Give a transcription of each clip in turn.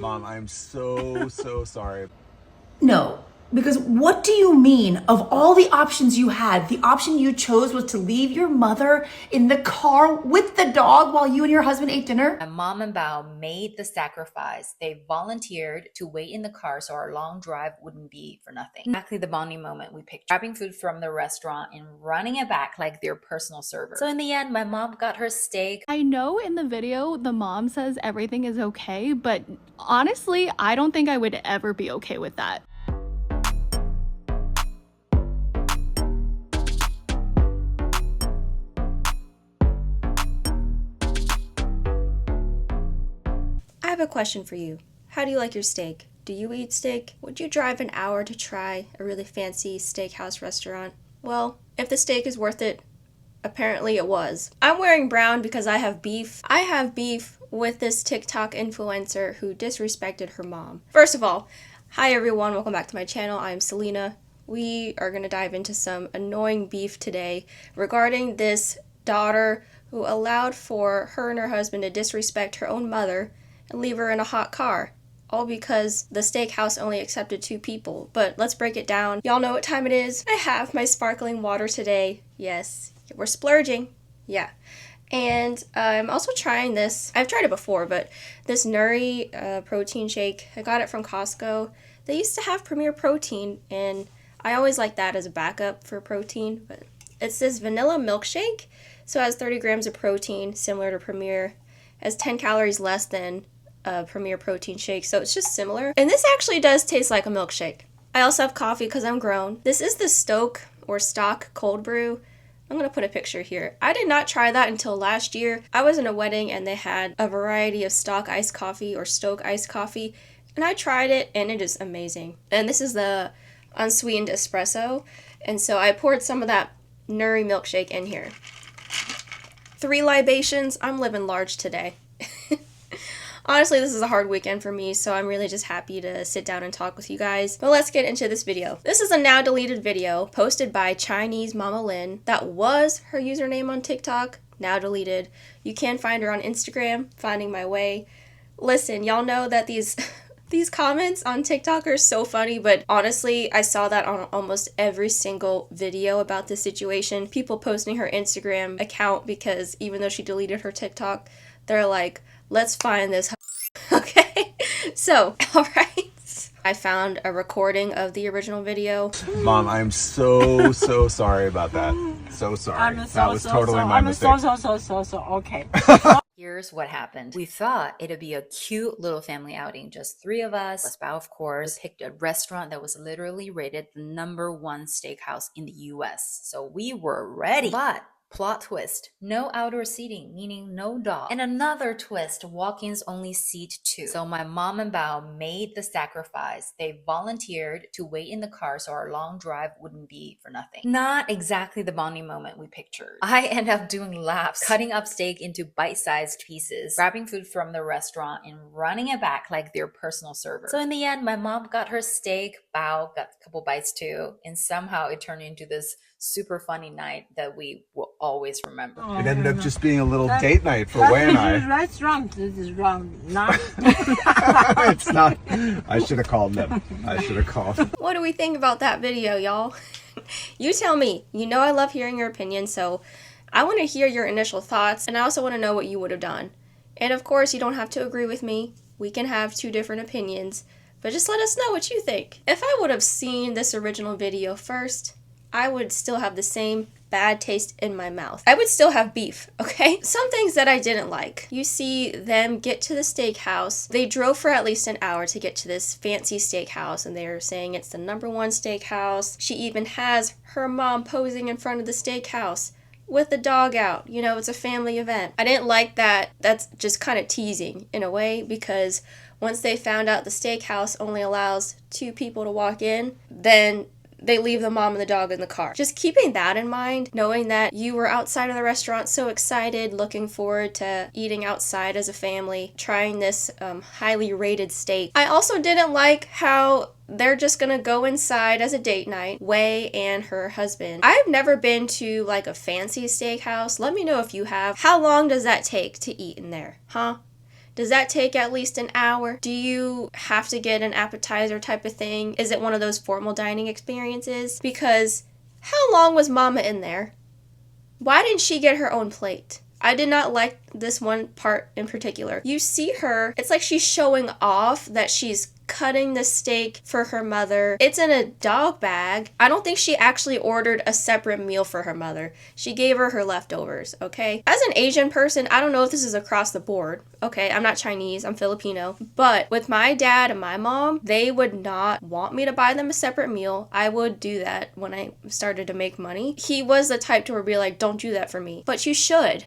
Mom, I'm so sorry. No, because what do you mean? Of all the options you had, the option you chose was to leave your mother in the car with the dog while you and your husband ate dinner? My mom and Bao made the sacrifice. They volunteered to wait in the car so our long drive wouldn't be for nothing. Exactly the bonding moment we picked. Grabbing food from the restaurant and running it back like their personal server. So in the end, my mom got her steak. I know in the video the mom says everything is okay, but honestly, I don't think I would ever be okay with that. I have a question for you. How do you like your steak? Do you eat steak? Would you drive an hour to try a really fancy steakhouse restaurant? Well, if the steak is worth it, apparently it was. I'm wearing brown because I have beef. I have beef with this TikTok influencer who disrespected her mom. First of all, hi everyone, welcome back to my channel. I'm Selena. We are going to dive into some annoying beef today regarding this daughter who allowed for her and her husband to disrespect her own mother and leave her in a hot car, all because the steakhouse only accepted 2 people. But let's break it down. Y'all know what time it is. I have my sparkling water today. Yes, we're splurging. Yeah. And I'm also trying this. I've tried it before, but this Nuri protein shake, I got it from Costco. They used to have Premier Protein, and I always like that as a backup for protein. But it's this vanilla milkshake, so it has 30 grams of protein, similar to Premier. It has 10 calories less than Premier Protein shake, so it's just similar. And this actually does taste like a milkshake. I also have coffee because I'm grown. This is the Stock cold brew. I'm gonna put a picture here. I did not try that until last year. I was in a wedding and they had a variety of Stock iced coffee or Stoke iced coffee, and I tried it and it is amazing. And this is the unsweetened espresso, and so I poured some of that Nuri milkshake in here. 3 libations. I'm living large today. Honestly, this is a hard weekend for me, so I'm really just happy to sit down and talk with you guys. But let's get into this video. This is a now deleted video posted by Chinese Mama Lin. That was her username on TikTok, now deleted. You can find her on Instagram, Finding My Way. Listen, y'all know that these comments on TikTok are so funny, but honestly, I saw that on almost every single video about this situation. People posting her Instagram account because even though she deleted her TikTok, they're like, let's find this. Okay, so, all right. I found a recording of the original video. Mom, I'm so sorry about that. So sorry. That was totally my mistake. Okay. Here's what happened. We thought it'd be a cute little family outing, just 3 of us, plus Bao, of course. We picked a restaurant that was literally rated the #1 steakhouse in the US. So we were ready. But plot twist, no outdoor seating, meaning no dog. And another twist, walk-ins only seat 2. So my mom and Bao made the sacrifice. They volunteered to wait in the car so our long drive wouldn't be for nothing. Not exactly the bonding moment we pictured. I end up doing laps, cutting up steak into bite-sized pieces, grabbing food from the restaurant and running it back like their personal server. So in the end, my mom got her steak, Bao got a couple bites too, and somehow it turned into this super funny night that we will always remember. It ended up just being a little date night for Wei and I. Restaurant, this is wrong. Not. It's not. I should have called them. I should have called. What do we think about that video, y'all? You tell me. You know I love hearing your opinion, so I want to hear your initial thoughts, and I also want to know what you would have done. And of course, you don't have to agree with me. We can have 2 different opinions, but just let us know what you think. If I would have seen this original video first, I would still have the same bad taste in my mouth. I would still have beef, okay? Some things that I didn't like. You see them get to the steakhouse. They drove for at least an hour to get to this fancy steakhouse, and they're saying it's the #1 steakhouse. She even has her mom posing in front of the steakhouse with the dog out. You know, it's a family event. I didn't like that. That's just kind of teasing in a way, because once they found out the steakhouse only allows 2 people to walk in, then they leave the mom and the dog in the car. Just keeping that in mind, knowing that you were outside of the restaurant so excited, looking forward to eating outside as a family, trying this highly rated steak. I also didn't like how they're just gonna go inside as a date night, Wei and her husband. I've never been to like a fancy steakhouse. Let me know if you have. How long does that take to eat in there, huh? Does that take at least an hour? Do you have to get an appetizer type of thing? Is it one of those formal dining experiences? Because how long was Mama in there? Why didn't she get her own plate? I did not like this one part in particular. You see her, it's like she's showing off that she's cutting the steak for her mother. It's in a dog bag. I don't think she actually ordered a separate meal for her mother. She gave her her leftovers, okay? As an Asian person, I don't know if this is across the board, okay? I'm not Chinese, I'm Filipino. But with my dad and my mom, they would not want me to buy them a separate meal. I would do that when I started to make money. He was the type to be like, don't do that for me. But you should.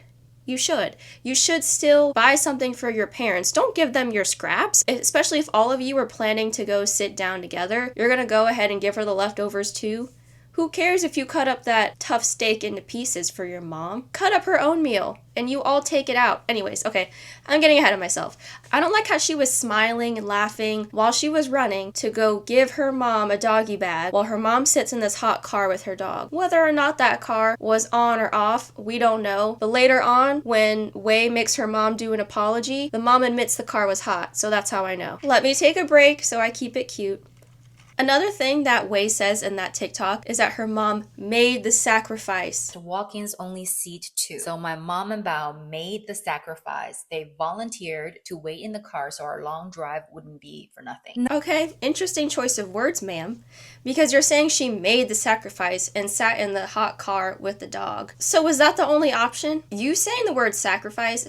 You should. You should still buy something for your parents. Don't give them your scraps, especially if all of you are planning to go sit down together. You're going to go ahead and give her the leftovers too. Who cares if you cut up that tough steak into pieces for your mom? Cut up her own meal and you all take it out. Anyways, okay, I'm getting ahead of myself. I don't like how she was smiling and laughing while she was running to go give her mom a doggy bag while her mom sits in this hot car with her dog. Whether or not that car was on or off, we don't know. But later on, when Wei makes her mom do an apology, the mom admits the car was hot, so that's how I know. Let me take a break so I keep it cute. Another thing that Wei says in that TikTok is that her mom made the sacrifice. The walk-ins only seat 2. So my mom and Bao made the sacrifice. They volunteered to wait in the car so our long drive wouldn't be for nothing. Okay, interesting choice of words, ma'am, because you're saying she made the sacrifice and sat in the hot car with the dog. So was that the only option? You saying the word sacrifice,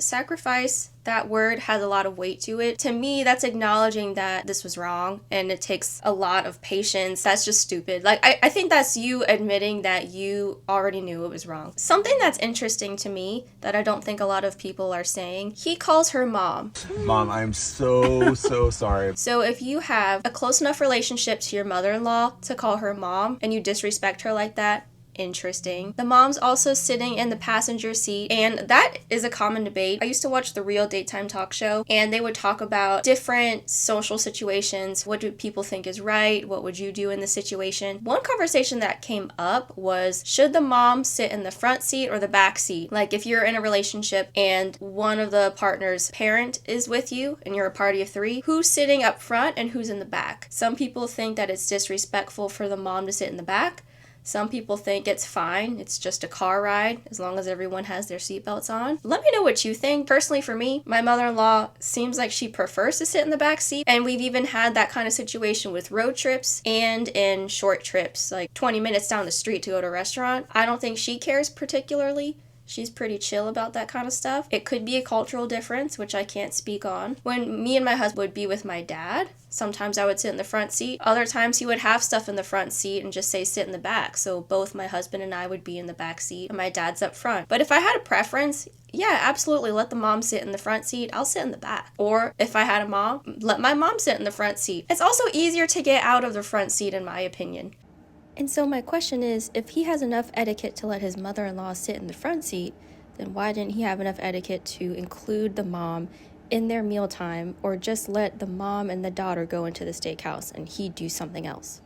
that word has a lot of weight to it. To me, that's acknowledging that this was wrong and it takes a lot of patience. That's just stupid. Like, I think that's you admitting that you already knew it was wrong. Something that's interesting to me that I don't think a lot of people are saying, he calls her mom. Mom, I'm so sorry. So if you have a close enough relationship to your mother-in-law to call her mom and you disrespect her like that, interesting. The mom's also sitting in the passenger seat, and that is a common debate. I used to watch the Real Daytime Talk Show, and they would talk about different social situations. What do people think is right? What would you do in this situation? One conversation that came up was, should the mom sit in the front seat or the back seat? Like if you're in a relationship and one of the partner's parent is with you and you're a party of 3, who's sitting up front and who's in the back? Some people think that it's disrespectful for the mom to sit in the back. Some people think it's fine, it's just a car ride, as long as everyone has their seatbelts on. Let me know what you think. Personally for me, my mother-in-law seems like she prefers to sit in the back seat, and we've even had that kind of situation with road trips and in short trips, like 20 minutes down the street to go to a restaurant. I don't think she cares particularly. She's pretty chill about that kind of stuff. It could be a cultural difference, which I can't speak on. When me and my husband would be with my dad, sometimes I would sit in the front seat. Other times he would have stuff in the front seat and just say sit in the back. So both my husband and I would be in the back seat and my dad's up front. But if I had a preference, yeah, absolutely, let the mom sit in the front seat. I'll sit in the back. Or if I had a mom, let my mom sit in the front seat. It's also easier to get out of the front seat, in my opinion. And so my question is, if he has enough etiquette to let his mother-in-law sit in the front seat, then why didn't he have enough etiquette to include the mom in their mealtime, or just let the mom and the daughter go into the steakhouse and he do something else?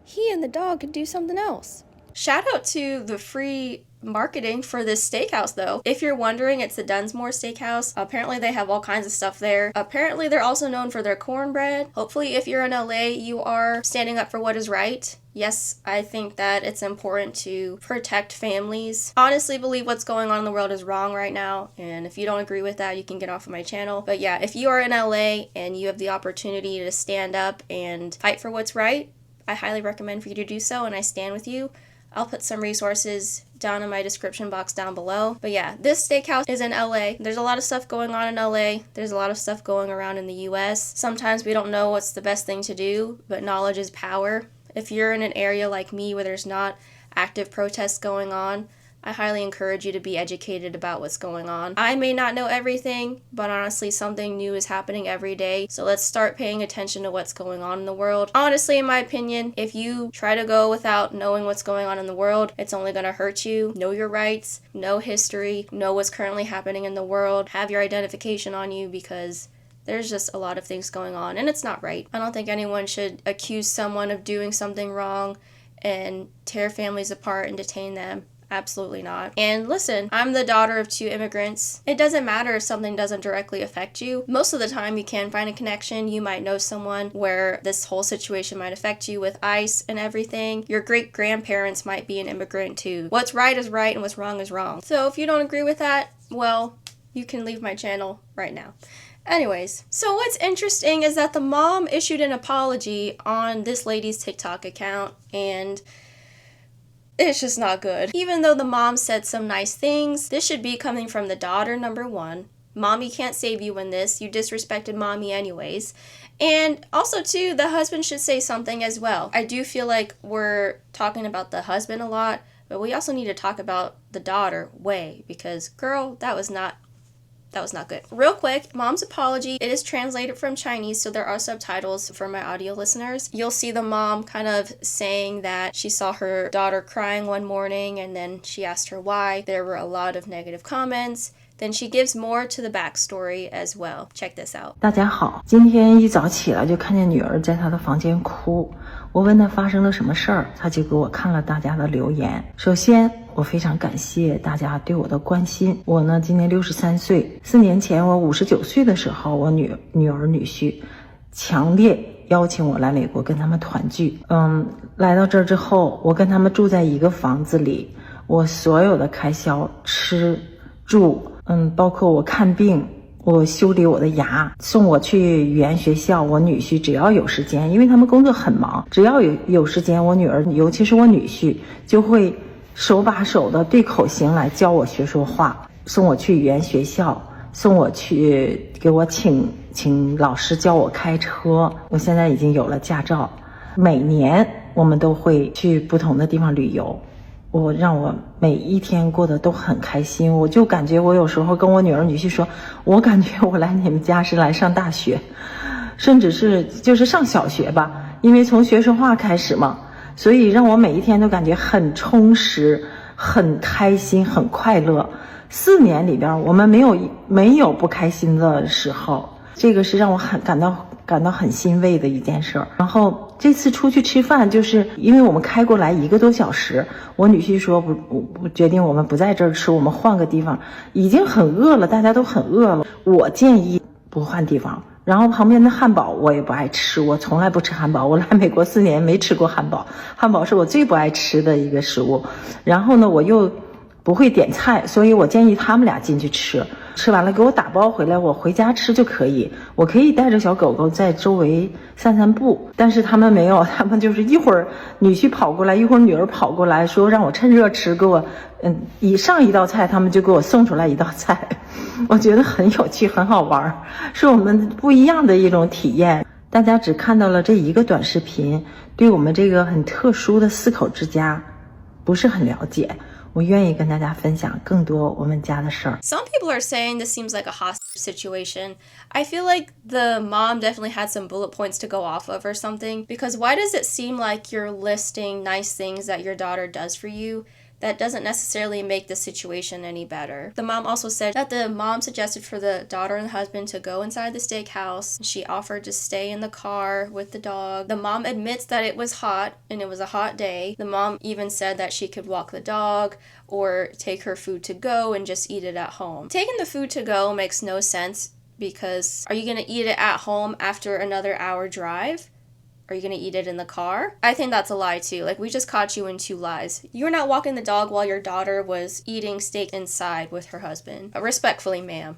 He and the dog could do something else. Shout out to the free marketing for this steakhouse though. If you're wondering, it's the Dunsmoor Steakhouse. Apparently they have all kinds of stuff there. Apparently they're also known for their cornbread. Hopefully if you're in LA, you are standing up for what is right. Yes, I think that it's important to protect families. Honestly believe what's going on in the world is wrong right now, and if you don't agree with that, you can get off of my channel. But yeah, if you are in LA and you have the opportunity to stand up and fight for what's right, I highly recommend for you to do so, and I stand with you. I'll put some resources down in my description box down below. But yeah, this steakhouse is in LA. There's a lot of stuff going on in LA. There's a lot of stuff going around in the US. Sometimes we don't know what's the best thing to do, but knowledge is power. If you're in an area like me where there's not active protests going on, I highly encourage you to be educated about what's going on. I may not know everything, but honestly, something new is happening every day. So let's start paying attention to what's going on in the world. Honestly, in my opinion, if you try to go without knowing what's going on in the world, it's only going to hurt you. Know your rights, know history, know what's currently happening in the world, have your identification on you, because there's just a lot of things going on and it's not right. I don't think anyone should accuse someone of doing something wrong and tear families apart and detain them. Absolutely not. And listen, I'm the daughter of 2 immigrants. It doesn't matter if something doesn't directly affect you. Most of the time you can find a connection. You might know someone where this whole situation might affect you with ICE and everything. Your great-grandparents might be an immigrant too. What's right is right and what's wrong is wrong. So if you don't agree with that, well, you can leave my channel right now. Anyways, so what's interesting is that the mom issued an apology on this lady's TikTok account, and it's just not good. Even though the mom said some nice things, this should be coming from the daughter, number one. Mommy can't save you in this. You disrespected mommy anyways. And also too, the husband should say something as well. I do feel like we're talking about the husband a lot, but we also need to talk about the daughter way, because girl, that was not good. Real quick, mom's apology. It is translated from Chinese, so there are subtitles for my audio listeners. You'll see the mom kind of saying that she saw her daughter crying one morning and then she asked her why. There were a lot of negative comments. Then she gives more to the backstory as well. Check this out. 大家好，今天一早起来就看见女儿在她的房间哭，我问她发生了什么事儿，她就给我看了大家的留言。首先，我非常感谢大家对我的关心。我呢，今年63岁，4年前我59岁的时候，我女儿女婿强烈邀请我来美国跟他们团聚。来到这儿之后，我跟他们住在一个房子里，我所有的开销，吃住。包括我看病，我修理我的牙，送我去语言学校，我女婿只要有时间，因为他们工作很忙，只要有时间，我女儿尤其是我女婿就会手把手的对口型来教我学说话，送我去语言学校，送我去给我请老师教我开车。我现在已经有了驾照，每年我们都会去不同的地方旅游，让我每一天过得都很开心。我就感觉我有时候跟我女儿女婿说，我感觉我来你们家是来上大学，甚至是就是上小学吧，因为从学说话开始嘛，所以让我每一天都感觉很充实，很开心，很快乐。4年里边我们没有不开心的时候，这个是让我感到很欣慰的一件事儿。然后这次出去吃饭，就是因为我们开过来1个多小时，我女婿说不决定我们不在这儿吃，我们换个地方，已经很饿了，大家都很饿了。我建议不换地方。然后旁边的汉堡我也不爱吃，我从来不吃汉堡，我来美国4年没吃过汉堡，汉堡是我最不爱吃的一个食物。然后呢，我又不会点菜，所以我建议他们俩进去吃，吃完了给我打包回来，我回家吃就可以。我可以带着小狗狗在周围散步，但是他们没有，他们就是一会儿女婿跑过来，一会儿女儿跑过来，说让我趁热吃，给我上一道菜，他们就给我送出来一道菜。我觉得很有趣，很好玩，是我们不一样的一种体验。大家只看到了这一个短视频，对我们这个很特殊的4口之家不是很了解。我愿意跟大家分享更多我们家的事儿。 Some people are saying this seems like a hostage situation. I feel like the mom definitely had some bullet points to go off of or something, because why does it seem like you're listing nice things that your daughter does for you? That doesn't necessarily make the situation any better. The mom also said that the mom suggested for the daughter and the husband to go inside the steakhouse. She offered to stay in the car with the dog. The mom admits that it was hot and it was a hot day. The mom even said that she could walk the dog or take her food to go and just eat it at home. Taking the food to go makes no sense, because are you going to eat it at home after another hour drive? Are you going to eat it in the car? I think that's a lie too. Like, we just caught you in 2 lies. You're not walking the dog while your daughter was eating steak inside with her husband. Respectfully, ma'am.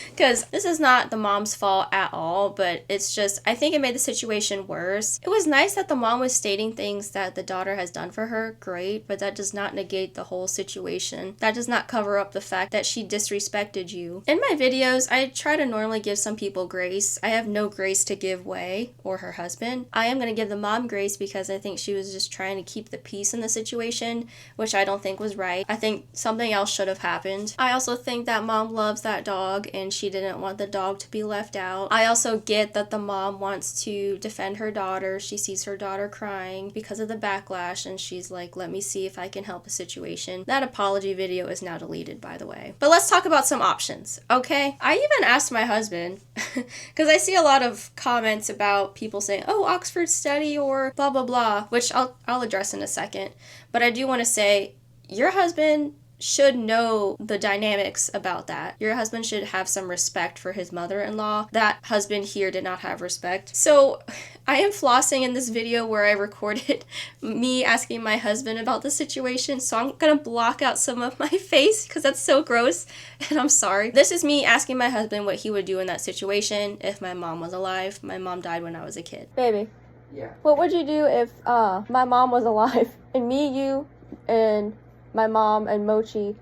Because this is not the mom's fault at all, but it's just, I think it made the situation worse. It was nice that the mom was stating things that the daughter has done for her, great, but that does not negate the whole situation. That does not cover up the fact that she disrespected you. In my videos, I try to normally give some people grace. I have no grace to give Wei or her husband. I am going to give the mom grace because I think she was just trying to keep the peace in the situation, which I don't think was right. I think something else should have happened. I also think that mom loves that dog and she didn't want the dog to be left out. I also get that the mom wants to defend her daughter. She sees her daughter crying because of the backlash and she's like, let me see if I can help the situation. That apology video is now deleted, by the way. But let's talk about some options, okay? I even asked my husband, because I see a lot of comments about people saying, oh, Oxford study or blah blah blah, which I'll address in a second. But I do want to say, your husband should know the dynamics about that. Your husband should have some respect for his mother-in-law. That husband here did not have respect. So I am flossing in this video where I recorded me asking my husband about the situation. So I'm gonna block out some of my face because that's so gross and I'm sorry. This is me asking my husband what he would do in that situation if my mom was alive. My mom died when I was a kid. Baby. Yeah. What would you do if my mom was alive and me, you, and my mom and Mochi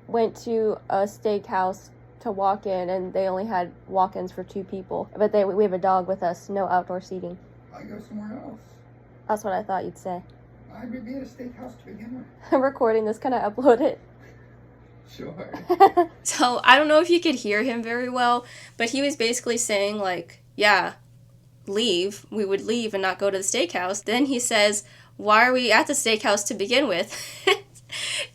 went to a steakhouse to walk in and they only had walk-ins for 2 people. But we have a dog with us, no outdoor seating. I go somewhere else. That's what I thought you'd say. I would be at a steakhouse to begin with. I'm recording this, can I upload it? Sure. So I don't know if you could hear him very well, but he was basically saying like, yeah, leave. We would leave and not go to the steakhouse. Then he says, why are we at the steakhouse to begin with?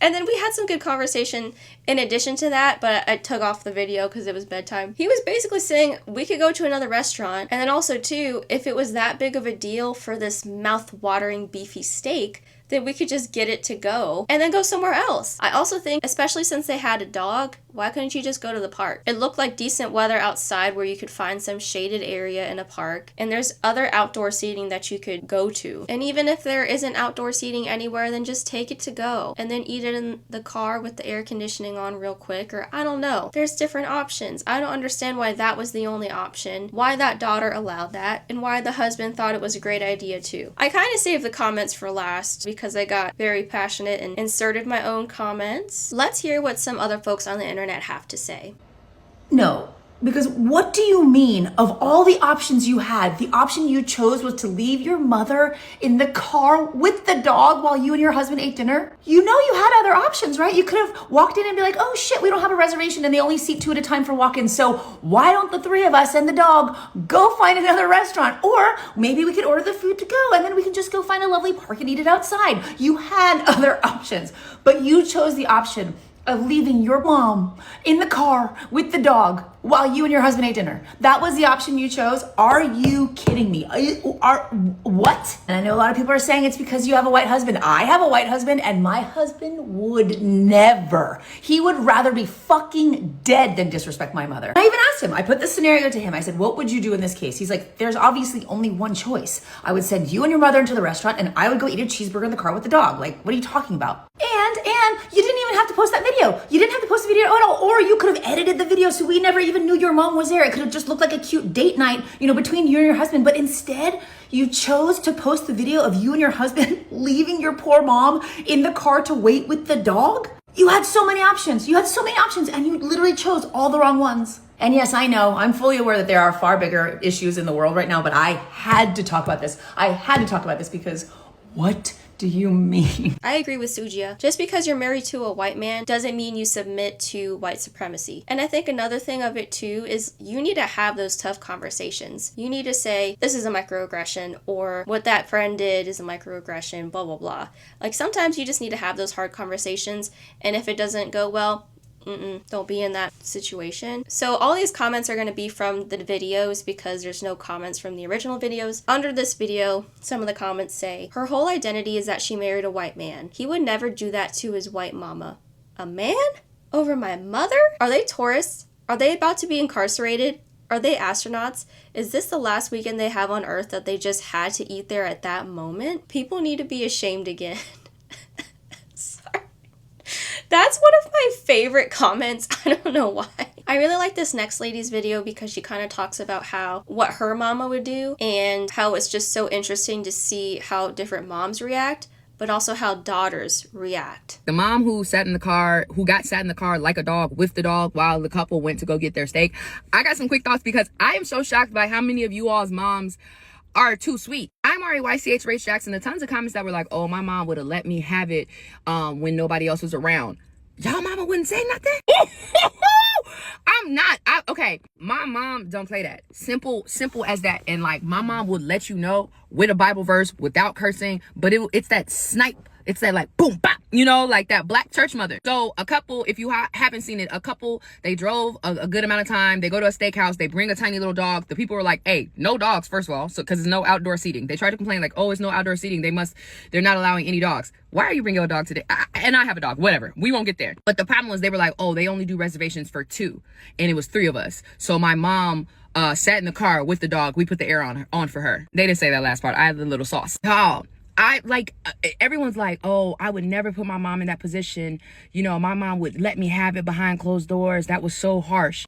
And then we had some good conversation in addition to that, but I took off the video because it was bedtime. He was basically saying we could go to another restaurant, and then also too, if it was that big of a deal for this mouth-watering beefy steak, then we could just get it to go and then go somewhere else. I also think, especially since they had a dog, why couldn't you just go to the park? It looked like decent weather outside where you could find some shaded area in a park, and there's other outdoor seating that you could go to. And even if there isn't outdoor seating anywhere, then just take it to go and then eat it in the car with the air conditioning on real quick, or I don't know. There's different options. I don't understand why that was the only option, why that daughter allowed that, and why the husband thought it was a great idea too. I kind of saved the comments for last because I got very passionate and inserted my own comments. Let's hear what some other folks on the internet have to say. No, because what do you mean of all the options you had, the option you chose was to leave your mother in the car with the dog while you and your husband ate dinner? You know you had other options, right? You could have walked in and be like, oh shit, we don't have a reservation and they only seat 2 at a time for walk-ins, so why don't the 3 of us and the dog go find another restaurant? Or maybe we could order the food to go and then we can just go find a lovely park and eat it outside. You had other options, but you chose the option of leaving your mom in the car with the dog while you and your husband ate dinner. That was the option you chose? Are you kidding me? What? And I know a lot of people are saying it's because you have a white husband. I have a white husband and my husband would never. He would rather be fucking dead than disrespect my mother. I even asked him, I put this scenario to him. I said, what would you do in this case? He's like, there's obviously only one choice. I would send you and your mother into the restaurant and I would go eat a cheeseburger in the car with the dog. Like, what are you talking about? And you didn't even have to post that video. You didn't have to post the video at all. Or you could have edited the video so we never even knew your mom was there. It could have just looked like a cute date night, between you and your husband. But instead, you chose to post the video of you and your husband leaving your poor mom in the car to wait with the dog. You had so many options. And you literally chose all the wrong ones. And yes, I know, I'm fully aware that there are far bigger issues in the world right now, but I had to talk about this. Because what do you mean? I agree with Sujia. Just because you're married to a white man doesn't mean you submit to white supremacy. And I think another thing of it too is you need to have those tough conversations. You need to say, this is a microaggression, or what that friend did is a microaggression, blah, blah, blah. Like sometimes you just need to have those hard conversations, and if it doesn't go well, don't be in that situation. So all these comments are going to be from the videos because there's no comments from the original videos. Under this video, some of the comments say, her whole identity is that she married a white man. He would never do that to his white mama. A man? Over my mother? Are they tourists? Are they about to be incarcerated? Are they astronauts? Is this the last weekend they have on Earth that they just had to eat there at that moment? People need to be ashamed again. That's one of my favorite comments. I don't know why. I really like this next lady's video because she kind of talks about what her mama would do and how it's just so interesting to see how different moms react, but also how daughters react. The mom who got sat in the car like a dog with the dog while the couple went to go get their steak. I got some quick thoughts because I am so shocked by how many of you all's moms are too sweet. I'm RAYCH Race Jackson. The tons of comments that were like, oh, my mom would have let me have it when nobody else was around. Y'all mama wouldn't say nothing? Okay, my mom don't play that. Simple as that. And like my mom would let you know with a Bible verse without cursing, but it's that snipe It's that like boom bop, you know, like that black church mother. So a couple, if you haven't seen it, a couple, they drove a good amount of time, they go to a steakhouse, they bring a tiny little dog. The people were like, hey, no dogs, first of all, so because there's no outdoor seating. They tried to complain like, oh, it's no outdoor seating, they're not allowing any dogs. Why are you bringing your dog today? And I have a dog, whatever, we won't get there. But the problem was they were like, oh, they only do reservations for 2, and it was 3 of us. So my mom sat in the car with the dog. We put the air on for her. They didn't say that last part. I had the little sauce. Oh, I like, everyone's like, oh, I would never put my mom in that position. You know, my mom would let me have it behind closed doors. That was so harsh.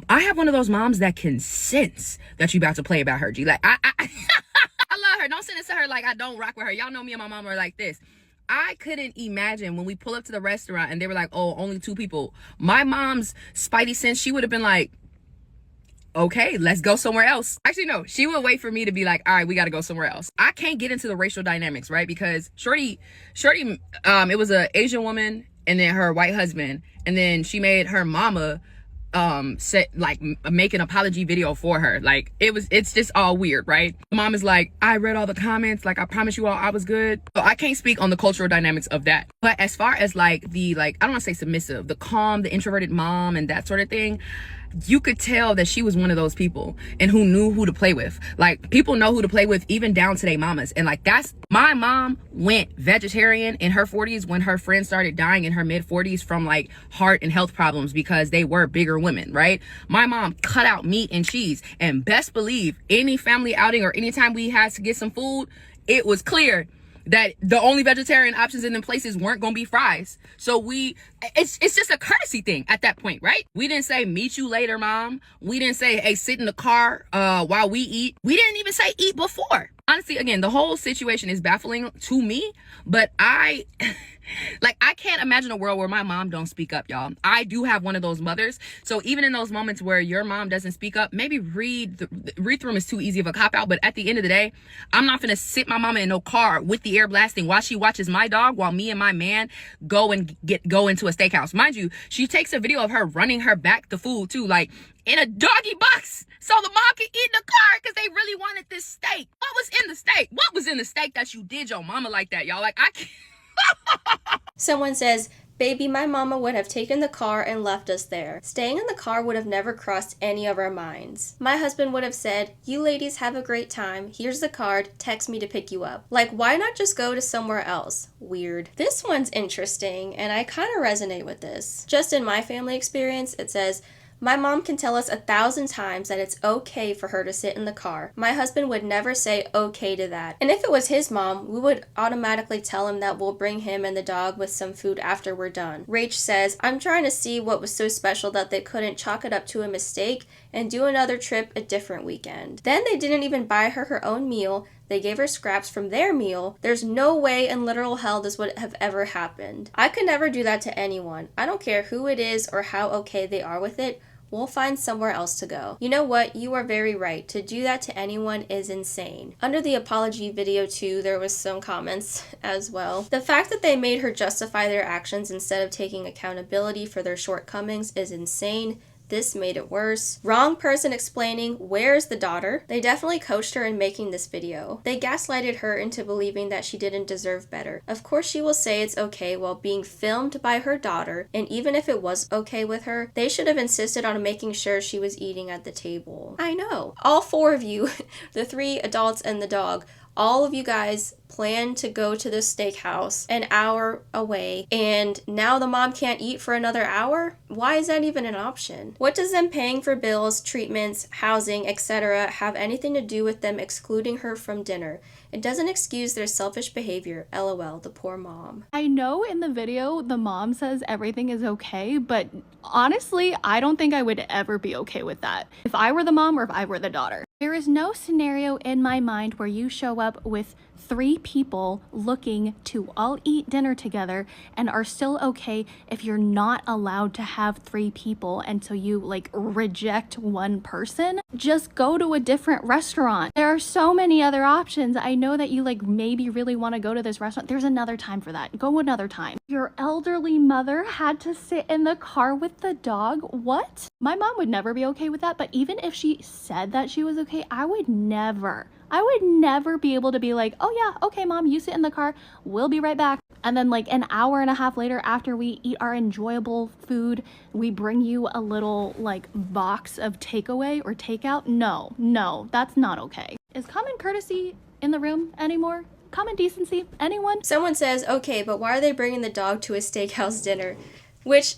I have one of those moms that can sense that you about to play about her, G. Like, I love her. Don't send it to her like I don't rock with her. Y'all know me and my mom are like this. I couldn't imagine when we pull up to the restaurant and they were like, oh, only 2 people. My mom's spidey sense, she would have been like, okay, let's go somewhere else. Actually, no, she would wait for me to be like, all right, we got to go somewhere else. I can't get into the racial dynamics, right? Because Shorty, it was a Asian woman and then her white husband. And then she made her mama make an apology video for her. Like, it's just all weird, right? The mom is like, I read all the comments, like I promise you all I was good. So I can't speak on the cultural dynamics of that. But as far as like the, like, I don't want to say submissive, the calm, the introverted mom and that sort of thing, you could tell that she was one of those people and who knew who to play with. Like, people know who to play with, even down to their mamas. And like, that's, my mom went vegetarian in her 40s when her friends started dying in her mid 40s from like heart and health problems because they were bigger women, right? My mom cut out meat and cheese, and best believe any family outing or anytime we had to get some food, it was clear that the only vegetarian options in them places weren't gonna be fries. So it's just a courtesy thing at that point, right? We didn't say meet you later, mom. We didn't say, hey, sit in the car while we eat. We didn't even say eat before. Honestly, again, the whole situation is baffling to me, but I can't imagine a world where my mom don't speak up, y'all. I do have one of those mothers. So even in those moments where your mom doesn't speak up, maybe read through them is too easy of a cop out. But at the end of the day, I'm not gonna sit my mama in no car with the air blasting while she watches my dog while me and my man go into a steakhouse. Mind you, she takes a video of her running her back to food too, like in a doggy box, so the mom can eat in the car because they really wanted this steak. What was in the steak? What was in the steak that you did your mama like that, y'all? Like, I can't. Someone says, baby, my mama would have taken the car and left us there. Staying in the car would have never crossed any of our minds. My husband would have said, you ladies have a great time. Here's the card. Text me to pick you up. Like, why not just go to somewhere else? Weird. This one's interesting, and I kind of resonate with this. Just in my family experience, it says, my mom can tell us 1,000 times that it's okay for her to sit in the car. My husband would never say okay to that. And if it was his mom, we would automatically tell him that we'll bring him and the dog with some food after we're done. Rach says, I'm trying to see what was so special that they couldn't chalk it up to a mistake and do another trip a different weekend. Then they didn't even buy her own meal. They gave her scraps from their meal. There's no way in literal hell this would have ever happened. I could never do that to anyone. I don't care who it is or how okay they are with it. We'll find somewhere else to go. You know what? You are very right. To do that to anyone is insane. Under the apology video too, there was some comments as well. The fact that they made her justify their actions instead of taking accountability for their shortcomings is insane. This made it worse. Wrong person explaining where's the daughter. They definitely coached her in making this video. They gaslighted her into believing that she didn't deserve better. Of course she will say it's okay while being filmed by her daughter, and even if it was okay with her, they should have insisted on making sure she was eating at the table. I know. All 4 of you, the 3 adults and the dog, all of you guys planned to go to this steakhouse an hour away, and now the mom can't eat for another hour? Why is that even an option? What does them paying for bills, treatments, housing, etc. have anything to do with them excluding her from dinner? It doesn't excuse their selfish behavior. LOL, the poor mom. I know in the video the mom says everything is okay, but honestly, I don't think I would ever be okay with that. If I were the mom or if I were the daughter. There is no scenario in my mind where you show up with 3 people looking to all eat dinner together and are still okay if you're not allowed to have 3 people, and so you like reject one person. Just go to a different restaurant. There are so many other options. I know that you like maybe really want to go to this restaurant. There's another time for that. Go another time. Your elderly mother had to sit in the car with the dog. What? My mom would never be okay with that, but even if she said that she was okay, I would never be able to be like, oh yeah, okay mom, you sit in the car, we'll be right back. And then like an hour and a half later, after we eat our enjoyable food, we bring you a little like box of takeaway or takeout. No, that's not okay. Is common courtesy in the room anymore? Common decency? Anyone? Someone says, okay, but why are they bringing the dog to a steakhouse dinner? Which,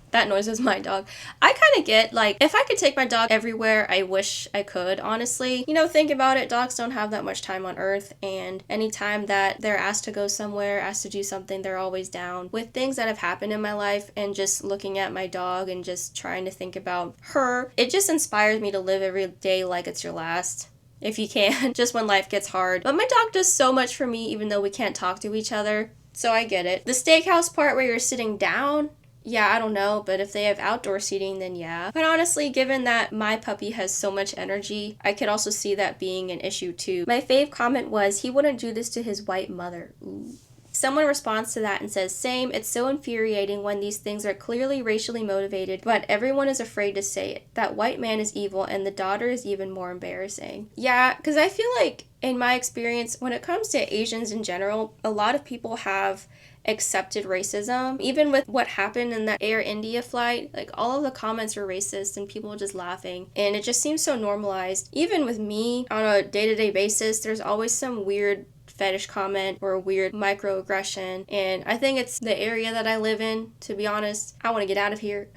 that noise was my dog. I kind of get, like, if I could take my dog everywhere, I wish I could, honestly. You know, think about it, dogs don't have that much time on earth, and anytime that they're asked to go somewhere, asked to do something, they're always down. With things that have happened in my life, and just looking at my dog and just trying to think about her, it just inspires me to live every day like it's your last. If you can, just when life gets hard. But my dog does so much for me, even though we can't talk to each other, so I get it. The steakhouse part where you're sitting down, yeah, I don't know, but if they have outdoor seating, then yeah. But honestly, given that my puppy has so much energy, I could also see that being an issue too. My fave comment was, he wouldn't do this to his white mother. Ooh. Someone responds to that and says, same, it's so infuriating when these things are clearly racially motivated, but everyone is afraid to say it. That white man is evil and the daughter is even more embarrassing. Yeah, because I feel like in my experience, when it comes to Asians in general, a lot of people have accepted racism. Even with what happened in that Air India flight, like all of the comments were racist and people were just laughing, and it just seems so normalized. Even with me on a day-to-day basis, there's always some weird fetish comment or a weird microaggression, and I think it's the area that I live in, to be honest. I want to get out of here.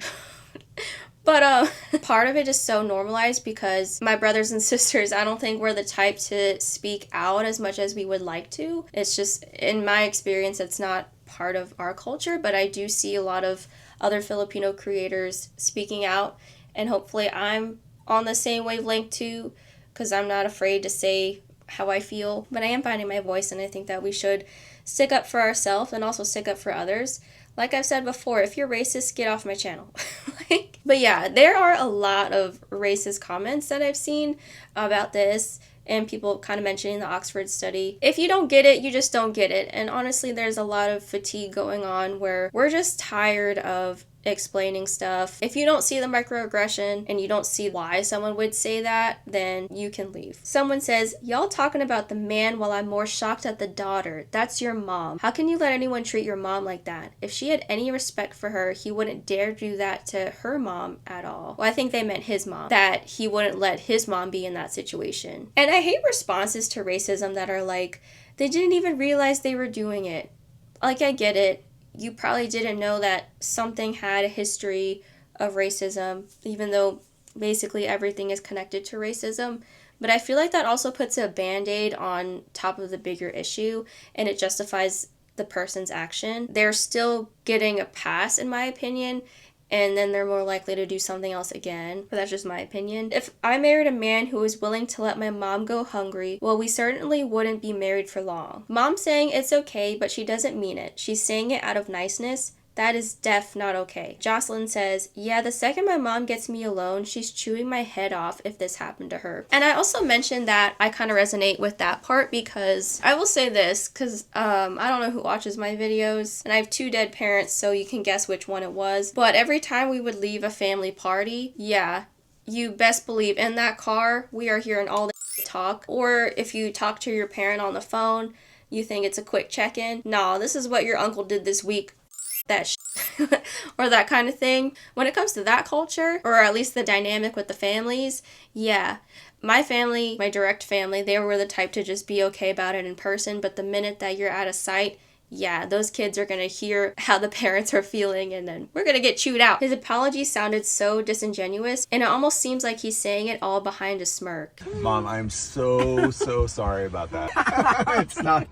But part of it is so normalized because my brothers and sisters, I don't think we're the type to speak out as much as we would like to. It's just, in my experience, it's not part of our culture, but I do see a lot of other Filipino creators speaking out, and hopefully I'm on the same wavelength too, because I'm not afraid to say how I feel. But I am finding my voice, and I think that we should stick up for ourselves and also stick up for others. Like I've said before, if you're racist, get off my channel. But yeah, there are a lot of racist comments that I've seen about this, and people kind of mentioning the Oxford study. If you don't get it, you just don't get it. And honestly, there's a lot of fatigue going on where we're just tired of explaining stuff. If you don't see the microaggression and you don't see why someone would say that, then you can leave. Someone says, y'all talking about the man while I'm more shocked at the daughter. That's your mom. How can you let anyone treat your mom like that? If she had any respect for her, he wouldn't dare do that to her mom at all. Well, I think they meant his mom, that he wouldn't let his mom be in that situation. And I hate responses to racism that are like, they didn't even realize they were doing it. Like, I get it. You probably didn't know that something had a history of racism, even though basically everything is connected to racism. But I feel like that also puts a band-aid on top of the bigger issue, and it justifies the person's action. They're still getting a pass, in my opinion, and then they're more likely to do something else again. But that's just my opinion. If I married a man who was willing to let my mom go hungry, well, we certainly wouldn't be married for long. Mom's saying it's okay, but she doesn't mean it. She's saying it out of niceness. That is not okay. Jocelyn says, yeah, the second my mom gets me alone, she's chewing my head off if this happened to her. And I also mentioned that I kind of resonate with that part because I will say this, because I don't know who watches my videos, and I have 2 dead parents, so you can guess which one it was. But every time we would leave a family party, yeah, you best believe in that car, we are hearing all the talk. Or if you talk to your parent on the phone, you think it's a quick check-in. No, this is what your uncle did this week. That shit. Or that kind of thing. When it comes to that culture, or at least the dynamic with the families, yeah, my family, my direct family, they were the type to just be okay about it in person, but the minute that you're out of sight, yeah, those kids are gonna hear how the parents are feeling, and then we're gonna get chewed out. His apology sounded so disingenuous, and it almost seems like he's saying it all behind a smirk. Mom, I'm so sorry about that. It's not,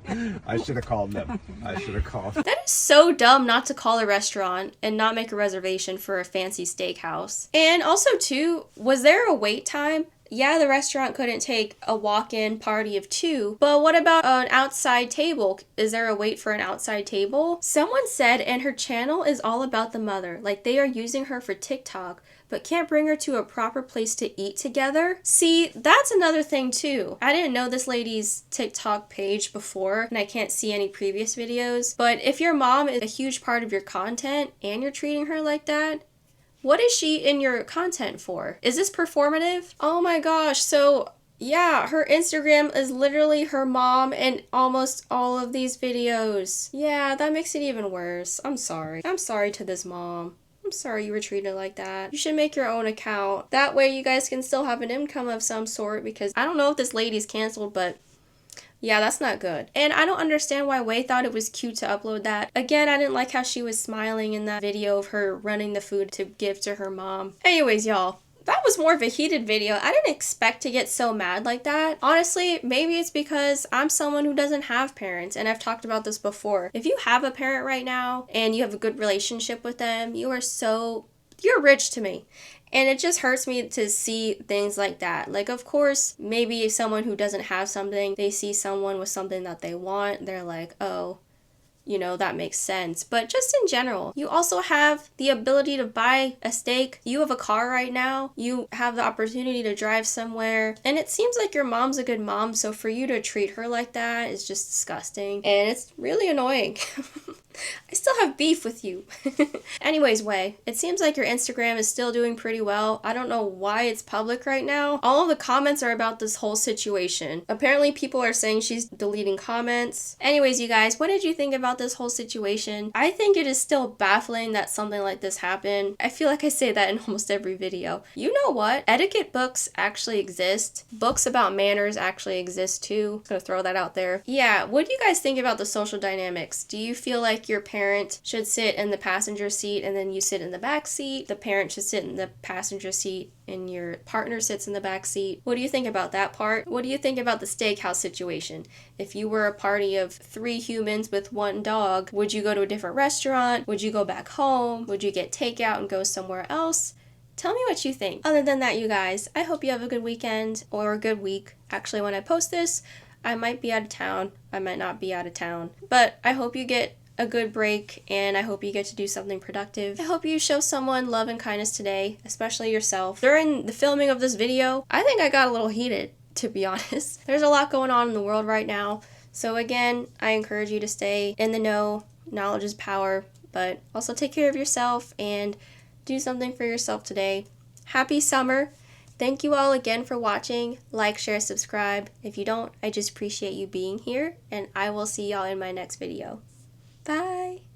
I should have called them. I should have called. That is so dumb not to call a restaurant and not make a reservation for a fancy steakhouse. And also too, was there a wait time? Yeah, the restaurant couldn't take a walk-in party of 2, but what about an outside table? Is there a wait for an outside table? Someone said, and her channel is all about the mother, like they are using her for TikTok, but can't bring her to a proper place to eat together. See, that's another thing too. I didn't know this lady's TikTok page before, and I can't see any previous videos, but if your mom is a huge part of your content and you're treating her like that, what is she in your content for? Is this performative? Oh my gosh, so Yeah, her Instagram is literally her mom in almost all of these videos. Yeah, that makes it even worse. I'm sorry. I'm sorry to this mom. I'm sorry you were treated like that. You should make your own account. That way you guys can still have an income of some sort, because I don't know if this lady's canceled, but yeah, that's not good. And I don't understand why Wei thought it was cute to upload that. Again, I didn't like how she was smiling in that video of her running the food to give to her mom. Anyways, y'all, that was more of a heated video. I didn't expect to get so mad like that. Honestly, maybe it's because I'm someone who doesn't have parents, and I've talked about this before. If you have a parent right now and you have a good relationship with them, you're rich to me. And it just hurts me to see things like that. Like, of course, maybe someone who doesn't have something, they see someone with something that they want, they're like, oh, you know, that makes sense. But just in general, you also have the ability to buy a steak. You have a car right now. You have the opportunity to drive somewhere. And it seems like your mom's a good mom, so for you to treat her like that is just disgusting. And it's really annoying. I still have beef with you. Anyways, Wei, it seems like your Instagram is still doing pretty well. I don't know why it's public right now. All of the comments are about this whole situation. Apparently people are saying she's deleting comments. Anyways, you guys, what did you think about this whole situation? I think it is still baffling that something like this happened. I feel like I say that in almost every video. You know what? Etiquette books actually exist. Books about manners actually exist too. Just gonna throw that out there. Yeah, what do you guys think about the social dynamics? Do you feel like your parent should sit in the passenger seat and then you sit in the back seat? The parent should sit in the passenger seat and your partner sits in the back seat. What do you think about that part? What do you think about the steakhouse situation? If you were a party of 3 humans with 1 dog, would you go to a different restaurant? Would you go back home? Would you get takeout and go somewhere else? Tell me what you think. Other than that, you guys, I hope you have a good weekend or a good week. Actually, when I post this, I might be out of town. I might not be out of town. But I hope you get a good break, and I hope you get to do something productive. I hope you show someone love and kindness today, especially yourself. During the filming of this video, I think I got a little heated, to be honest. There's a lot going on in the world right now. So again, I encourage you to stay in the know. Knowledge is power, but also take care of yourself and do something for yourself today. Happy summer. Thank you all again for watching. Like, share, subscribe. If you don't, I just appreciate you being here, and I will see y'all in my next video. Bye!